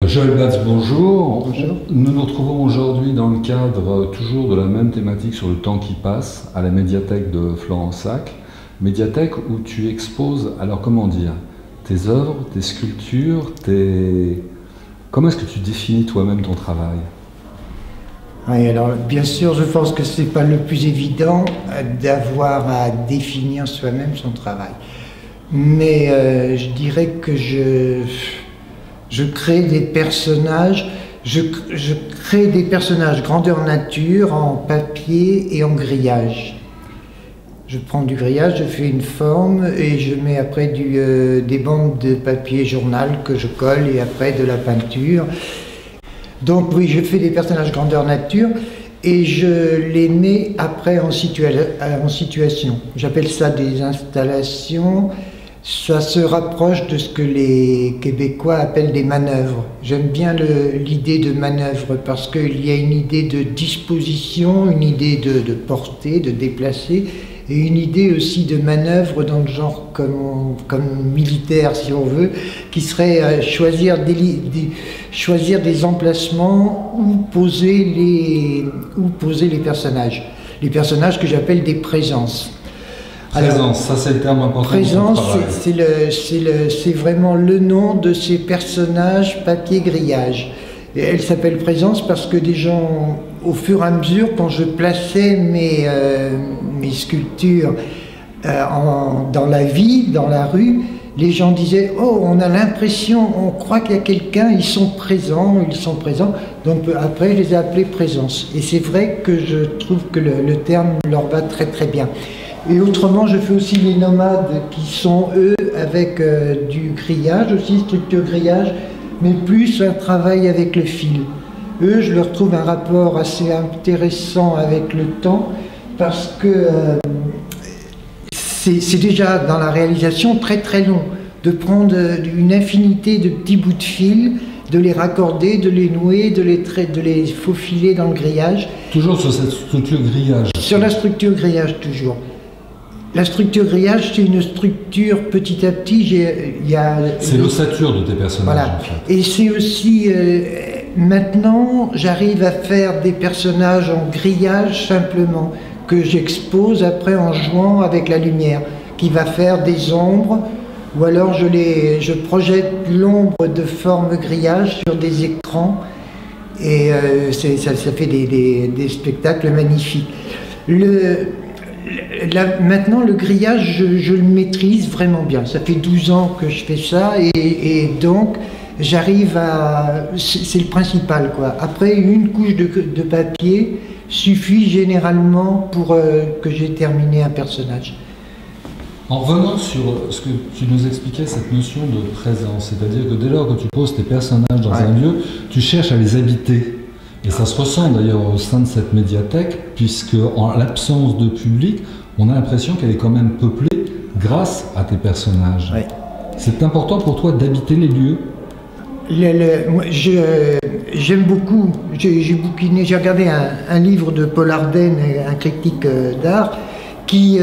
Joël Batz, bonjour. Bonjour. Nous nous retrouvons aujourd'hui dans le cadre toujours de la même thématique sur le temps qui passe à la médiathèque de Florensac. Médiathèque où tu exposes, alors comment dire, tes œuvres, tes sculptures, Comment est-ce que tu définis toi-même ton travail? Oui, alors bien sûr, je pense que c'est pas le plus évident d'avoir à définir soi-même son travail. Mais je dirais que je crée des personnages, je crée des personnages grandeur nature en papier et en grillage. Je prends du grillage, je fais une forme et je mets après des bandes de papier journal que je colle et après de la peinture. Donc oui, je fais des personnages grandeur nature et je les mets après en situation. J'appelle ça des installations. Ça se rapproche de ce que les Québécois appellent des manœuvres. J'aime bien l'idée de manœuvre parce qu'il y a une idée de disposition, une idée de porter, de déplacer, et une idée aussi de manœuvre dans le genre comme militaire, si on veut, qui serait choisir des emplacements où poser les personnages. Les personnages que j'appelle des présences. Présence, ça c'est le terme important. Présence, c'est vraiment le nom de ces personnages papier grillage. Et elle s'appelle Présence parce que des gens, au fur et à mesure, quand je plaçais mes sculptures dans la vie, dans la rue, les gens disaient « Oh, on a l'impression, on croit qu'il y a quelqu'un, ils sont présents. » Donc après, je les ai appelés Présence. Et c'est vrai que je trouve que le terme leur va très très bien. Et autrement, je fais aussi les nomades qui sont, eux, avec du grillage, aussi structure grillage, mais plus un travail avec le fil. Eux, je leur trouve un rapport assez intéressant avec le temps, parce que c'est déjà dans la réalisation très très long, de prendre une infinité de petits bouts de fil, de les raccorder, de les nouer, de les faufiler dans le grillage. Toujours sur cette structure grillage? Sur la structure grillage, toujours. La structure grillage, c'est une structure petit à petit. C'est l'ossature de tes personnages. Voilà. En fait. Et c'est aussi maintenant, j'arrive à faire des personnages en grillage simplement que j'expose après en jouant avec la lumière, qui va faire des ombres, ou alors je projette l'ombre de forme grillage sur des écrans, et ça fait des spectacles magnifiques. Maintenant, le grillage, je le maîtrise vraiment bien. Ça fait 12 ans que je fais ça et donc j'arrive à... C'est le principal, quoi. Après, une couche de papier suffit généralement pour que j'ai terminé un personnage. En revenant sur ce que tu nous expliquais, cette notion de présence, c'est-à-dire que dès lors que tu poses tes personnages dans un lieu, tu cherches à les habiter. Et ça se ressent d'ailleurs au sein de cette médiathèque, puisque en l'absence de public, on a l'impression qu'elle est quand même peuplée grâce à tes personnages. Oui. C'est important pour toi d'habiter les lieux? J'aime beaucoup, j'ai bouquiné, j'ai regardé un livre de Paul Ardenne, un critique d'art, qui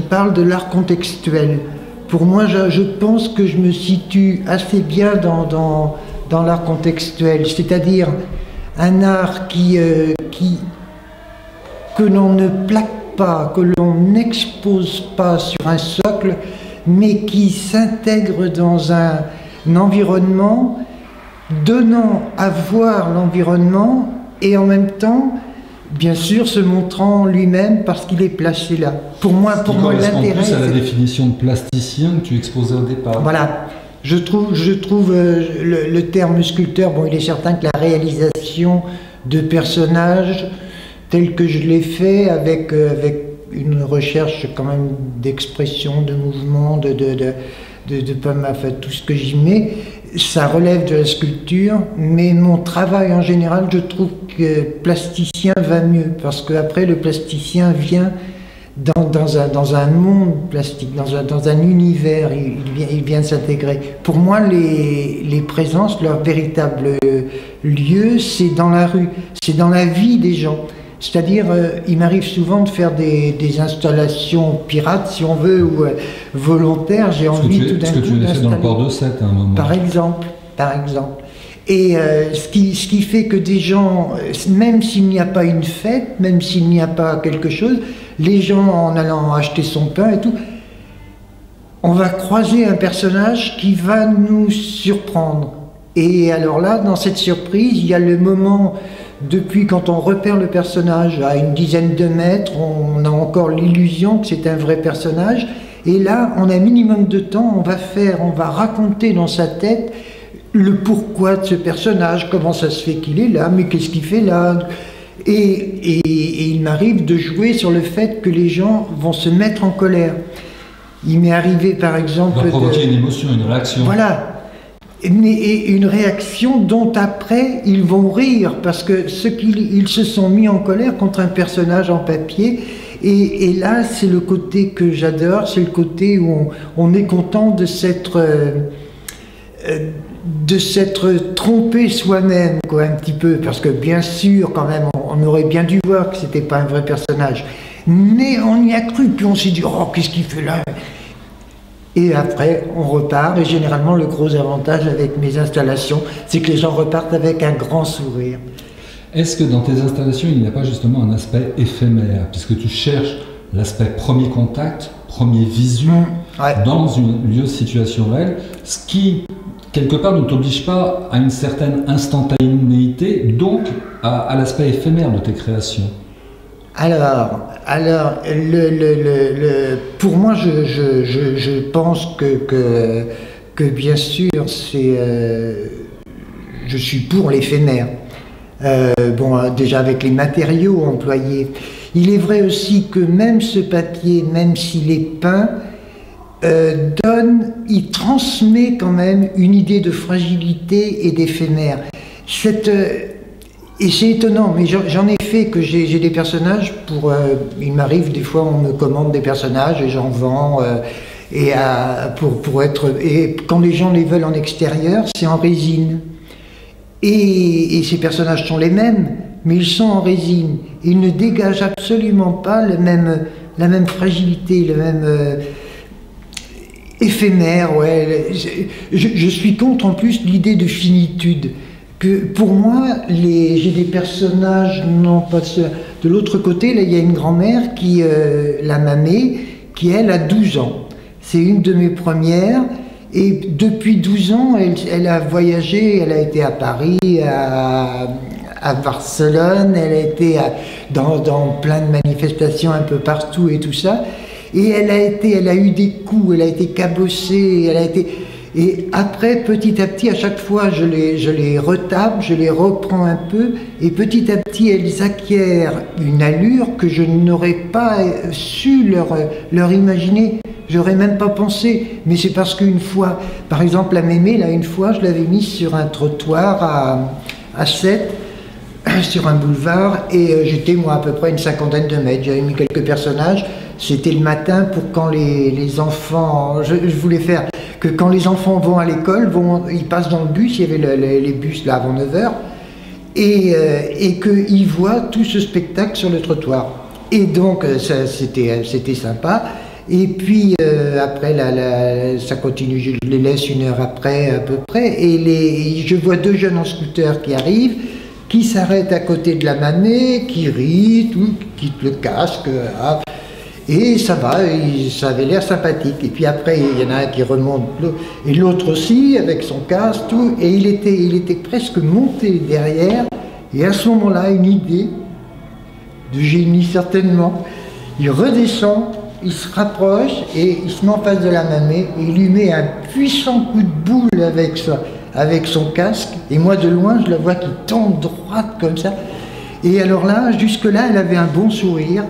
parle de l'art contextuel. Pour moi, je pense que je me situe assez bien dans l'art contextuel, c'est-à-dire un art que l'on ne plaque pas, que l'on n'expose pas sur un socle, mais qui s'intègre dans un environnement, donnant à voir l'environnement et en même temps, bien sûr, se montrant lui-même parce qu'il est placé là. Pour moi, l'intérêt... C'est la définition de plasticien que tu exposais au départ. Voilà. Je trouve le terme sculpteur, bon, il est certain que la réalisation de personnages tels que je l'ai fait avec une recherche quand même d'expression, de mouvement, enfin, tout ce que j'y mets, ça relève de la sculpture, mais mon travail en général, je trouve que plasticien va mieux, parce qu'après le plasticien vient dans un monde plastique, dans un univers, il vient s'intégrer. Pour moi, les présences, leur véritable lieu, c'est dans la rue, c'est dans la vie des gens. C'est-à-dire, il m'arrive souvent de faire des installations pirates, si on veut, ou volontaires. J'ai envie tout d'un coup d'installer. Ce que tu l'as fait dans le port de Sète à un moment. Par exemple. Et ce qui fait que des gens, même s'il n'y a pas une fête, même s'il n'y a pas quelque chose, les gens en allant acheter son pain et tout, on va croiser un personnage qui va nous surprendre. Et alors là, dans cette surprise, il y a le moment, depuis quand on repère le personnage à une dizaine de mètres, on a encore l'illusion que c'est un vrai personnage. Et là, on a un minimum de temps, on va raconter dans sa tête le pourquoi de ce personnage, comment ça se fait qu'il est là, mais qu'est-ce qu'il fait là. Et il m'arrive de jouer sur le fait que les gens vont se mettre en colère. Il m'est arrivé par exemple... Il va provoquer une émotion, une réaction. Voilà. Et une réaction dont après ils vont rire, parce que ils se sont mis en colère contre un personnage en papier. Et là, c'est le côté que j'adore, c'est le côté où on est content de s'être trompé soi-même, quoi, un petit peu, parce que bien sûr, quand même, on aurait bien dû voir que c'était pas un vrai personnage. Mais on y a cru, puis on s'est dit, oh, qu'est-ce qu'il fait là? Et après, on repart, et généralement, le gros avantage avec mes installations, c'est que les gens repartent avec un grand sourire. Est-ce que dans tes installations, il n'y a pas justement un aspect éphémère, puisque tu cherches l'aspect premier contact, premier visu, dans un lieu situationnel, ce qui, quelque part, ne t'oblige pas à une certaine instantanéité, donc à l'aspect éphémère de tes créations? Alors, pour moi, je pense que bien sûr, je suis pour l'éphémère. Déjà avec les matériaux employés. Il est vrai aussi que même ce papier, même s'il est peint, il transmet quand même une idée de fragilité et d'éphémère. Et c'est étonnant, mais j'en ai fait que j'ai des personnages il m'arrive des fois, on me commande des personnages et j'en vends, et quand les gens les veulent en extérieur, c'est en résine. Et ces personnages sont les mêmes, mais ils sont en résine. Ils ne dégagent absolument pas la même fragilité, le même éphémère. Ouais. Je suis contre en plus l'idée de finitude. Pour moi, j'ai des personnages, non pas de l'autre côté, là il y a une grand-mère la Mamé, qui elle a 12 ans. C'est une de mes premières, et depuis 12 ans, elle a voyagé, elle a été à Paris, à Barcelone, elle a été dans plein de manifestations un peu partout et tout ça, et elle a eu des coups, elle a été cabossée, et après, petit à petit, à chaque fois, je les retape, je les reprends un peu, et petit à petit, elles acquièrent une allure que je n'aurais pas su leur imaginer. J'aurais même pas pensé, mais c'est parce qu'une fois, par exemple, la Mémé, là, une fois, je l'avais mise sur un trottoir à 7, sur un boulevard, et j'étais, moi, à peu près une cinquantaine de mètres. J'avais mis quelques personnages. C'était le matin pour quand les enfants... Je voulais faire que quand les enfants vont à l'école, ils passent dans le bus, il y avait les bus là avant 9h, et qu'ils voient tout ce spectacle sur le trottoir. Et donc, c'était sympa. Et puis, après, ça continue, je les laisse une heure après, à peu près, et je vois deux jeunes en scooter qui arrivent, qui s'arrêtent à côté de la Mamé, qui rient, qui quittent le casque, et ça va, ça avait l'air sympathique. Et puis après, il y en a un qui remonte, et l'autre aussi, avec son casque, tout, et il était presque monté derrière, et à ce moment-là, une idée de génie certainement, il redescend, il se rapproche, et il se met en face de la Mamé, et il lui met un puissant coup de boule avec son casque, et moi de loin, je la vois qui tombe droite comme ça. Et alors là, jusque-là, elle avait un bon sourire,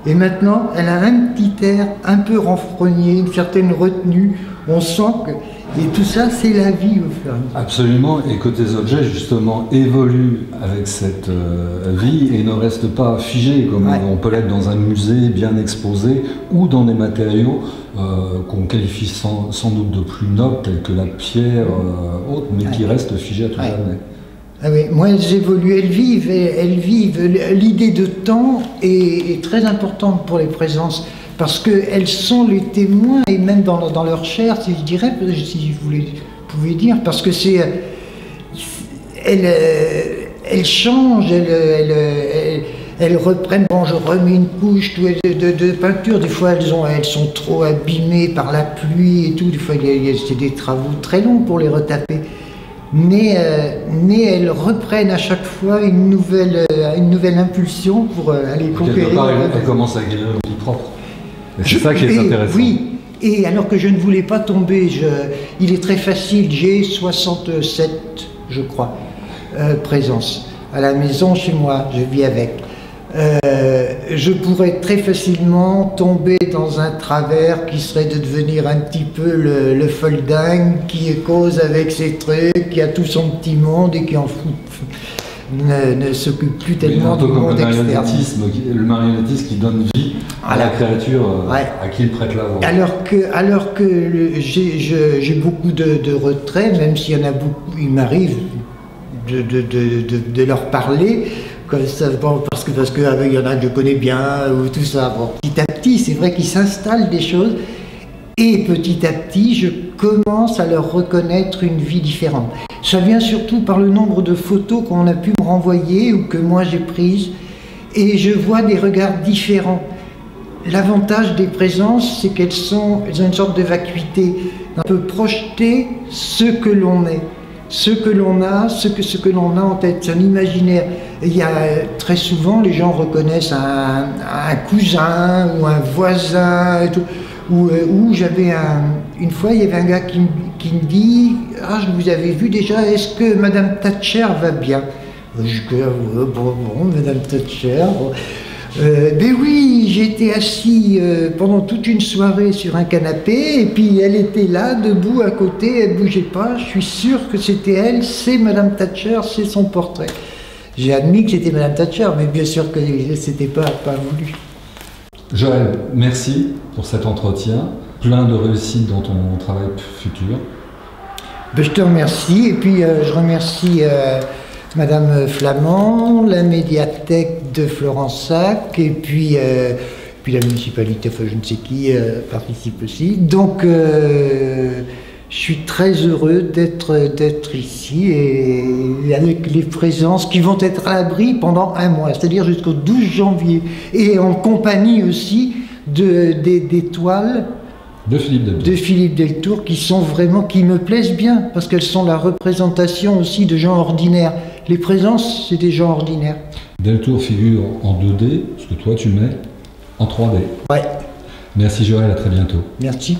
et maintenant, elle a un petit air un peu renfrogné, une certaine retenue. On sent que... Et tout ça, c'est la vie au fur et à mesure. Absolument, et que tes objets, justement, évoluent avec cette vie et ne restent pas figés, comme on peut l'être dans un musée bien exposé, ou dans des matériaux qu'on qualifie sans doute de plus nobles, tels que la pierre haute, mais qui restent figés à tout jamais. Ah oui, moi elles évoluent, elles vivent. L'idée de temps est très importante pour les présences, parce qu'elles sont les témoins, et même dans leur chair, si je dirais, si vous pouvez dire, parce que elles changent, elles reprennent. Bon, je remets une couche de peinture. Des fois, elles sont trop abîmées par la pluie et tout. Des fois, c'est des travaux très longs pour les retaper. Mais elles reprennent à chaque fois une nouvelle impulsion pour aller conquérir. Quelque part, elles commencent à guérir le plus propre. Et c'est ça qui est intéressant. Oui, et alors que je ne voulais pas tomber, il est très facile, j'ai 67, je crois, présences à la maison chez moi, je vis avec. Je pourrais très facilement tomber dans un travers qui serait de devenir un petit peu le folding qui cause avec ses trucs, qui a tout son petit monde et qui en fout, ne s'occupe plus tellement du monde externe. Le marionnettisme qui donne vie à la créature à qui il prête la voix. Alors que j'ai beaucoup de retraits, même s'il y en a beaucoup, il m'arrive de leur parler. Bon, parce que il y en a que je connais bien ou tout ça. Bon, petit à petit, c'est vrai qu'il s'installe des choses et petit à petit, je commence à leur reconnaître une vie différente. Ça vient surtout par le nombre de photos qu'on a pu me renvoyer ou que moi j'ai prises et je vois des regards différents. L'avantage des présences, c'est qu'elles ont une sorte de vacuité. On peut projeter ce que l'on est. Ce que l'on a, ce que l'on a en tête, c'est un imaginaire. Il y a très souvent, les gens reconnaissent un cousin ou un voisin et tout. Où j'avais une fois, il y avait un gars qui me dit « Ah, je vous avais vu déjà, est-ce que Madame Thatcher va bien ?» Je dis « Bon, Madame Thatcher... Bon. » Ben oui, j'étais assis pendant toute une soirée sur un canapé et puis elle était là, debout à côté, elle ne bougeait pas. Je suis sûr que c'était elle, c'est Madame Thatcher, c'est son portrait. J'ai admis que c'était Madame Thatcher, mais bien sûr que c'était pas voulu. Joël, merci pour cet entretien, plein de réussite dans ton travail futur. Ben, je te remercie et puis je remercie Madame Flamand, la médiathèque de Florensac et puis la municipalité, enfin je ne sais qui participe aussi. Donc je suis très heureux d'être ici et avec les présences qui vont être à l'abri pendant un mois, c'est-à-dire jusqu'au 12 janvier. Et en compagnie aussi des toiles de Philippe Deltour qui sont vraiment, qui me plaisent bien parce qu'elles sont la représentation aussi de gens ordinaires. Les présences, c'est des gens ordinaires. Deltour figure en 2D, ce que toi tu mets en 3D. Ouais. Merci Joël, à très bientôt. Merci.